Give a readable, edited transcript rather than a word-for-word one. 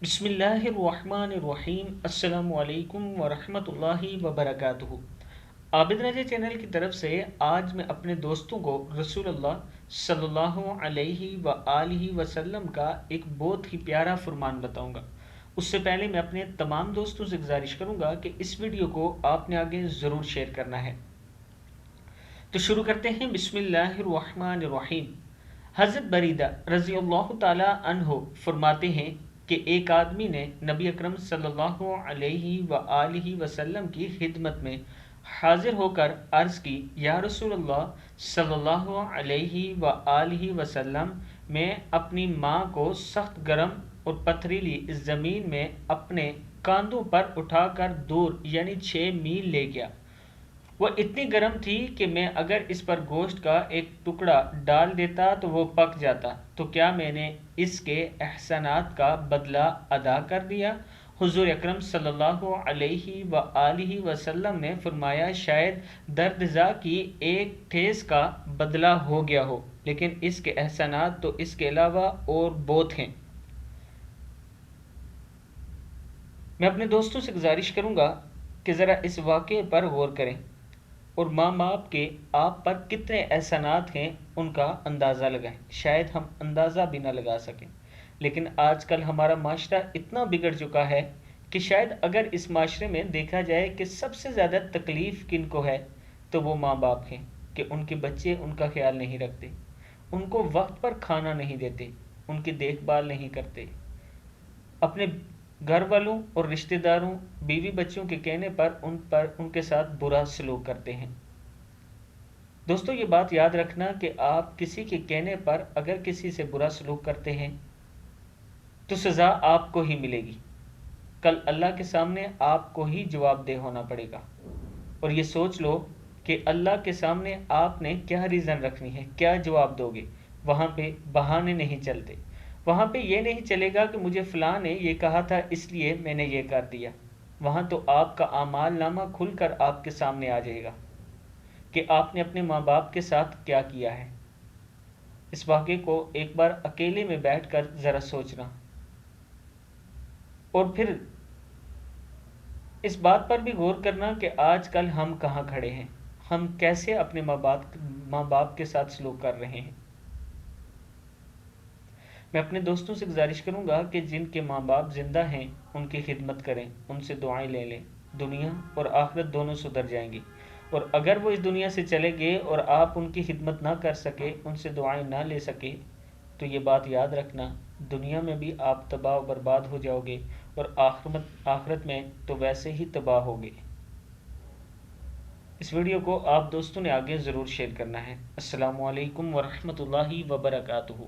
بسم اللہ الرحمن الرحیم السلام علیکم ورحمۃ اللہ وبرکاتہ۔ عابد رضا چینل کی طرف سے آج میں اپنے دوستوں کو رسول اللہ صلی اللہ علیہ وآلہ وسلم کا ایک بہت ہی پیارا فرمان بتاؤں گا۔ اس سے پہلے میں اپنے تمام دوستوں سے گزارش کروں گا کہ اس ویڈیو کو آپ نے آگے ضرور شیئر کرنا ہے۔ تو شروع کرتے ہیں۔ بسم اللہ الرحمن الرحیم۔ حضرت بریدہ رضی اللہ تعالی عنہ فرماتے ہیں کہ ایک آدمی نے نبی اکرم صلی اللہ علیہ وآلہ وسلم کی خدمت میں حاضر ہو کر عرض کی، یا رسول اللہ صلی اللہ علیہ وآلہ وسلم، میں اپنی ماں کو سخت گرم اور پتھریلی زمین میں اپنے کاندھوں پر اٹھا کر دور یعنی 6 میل لے گیا۔ وہ اتنی گرم تھی کہ میں اگر اس پر گوشت کا ایک ٹکڑا ڈال دیتا تو وہ پک جاتا، تو کیا میں نے اس کے احسانات کا بدلہ ادا کر دیا؟ حضور اکرم صلی اللہ علیہ وآلہ وسلم نے فرمایا، شاید درد زا کی ایک ٹھیس کا بدلہ ہو گیا ہو، لیکن اس کے احسانات تو اس کے علاوہ اور بہت ہیں۔ میں اپنے دوستوں سے گزارش کروں گا کہ ذرا اس واقعے پر غور کریں اور ماں باپ کے آپ پر کتنے احسانات ہیں ان کا اندازہ لگائیں۔ شاید ہم اندازہ بھی نہ لگا سکیں، لیکن آج کل ہمارا معاشرہ اتنا بگڑ چکا ہے کہ شاید اگر اس معاشرے میں دیکھا جائے کہ سب سے زیادہ تکلیف کن کو ہے تو وہ ماں باپ ہیں، کہ ان کے بچے ان کا خیال نہیں رکھتے، ان کو وقت پر کھانا نہیں دیتے، ان کی دیکھ بھال نہیں کرتے، اپنے گھر والوں اور رشتہ داروں، بیوی بچوں کے کہنے پر ان کے ساتھ برا سلوک کرتے ہیں۔ دوستو، یہ بات یاد رکھنا کہ آپ کسی کے کہنے پر اگر کسی سے برا سلوک کرتے ہیں تو سزا آپ کو ہی ملے گی۔ کل اللہ کے سامنے آپ کو ہی جواب دہ ہونا پڑے گا، اور یہ سوچ لو کہ اللہ کے سامنے آپ نے کیا ریزن رکھنی ہے، کیا جواب دو گے۔ وہاں پہ بہانے نہیں چلتے، وہاں پہ یہ نہیں چلے گا کہ مجھے فلاں نے یہ کہا تھا اس لیے میں نے یہ کر دیا۔ وہاں تو آپ کا اعمال نامہ کھل کر آپ کے سامنے آ جائے گا کہ آپ نے اپنے ماں باپ کے ساتھ کیا کیا ہے۔ اس واقعے کو ایک بار اکیلے میں بیٹھ کر ذرا سوچنا، اور پھر اس بات پر بھی غور کرنا کہ آج کل ہم کہاں کھڑے ہیں، ہم کیسے اپنے ماں باپ کے ساتھ سلوک کر رہے ہیں۔ میں اپنے دوستوں سے گزارش کروں گا کہ جن کے ماں باپ زندہ ہیں ان کی خدمت کریں، ان سے دعائیں لے لیں، دنیا اور آخرت دونوں سدھر جائیں گی۔ اور اگر وہ اس دنیا سے چلے گئے اور آپ ان کی خدمت نہ کر سکے، ان سے دعائیں نہ لے سکے، تو یہ بات یاد رکھنا، دنیا میں بھی آپ تباہ و برباد ہو جاؤ گے، اور آخرت میں تو ویسے ہی تباہ ہوگے۔ اس ویڈیو کو آپ دوستوں نے آگے ضرور شیئر کرنا ہے۔ السلام علیکم ورحمۃ اللہ وبرکاتہ۔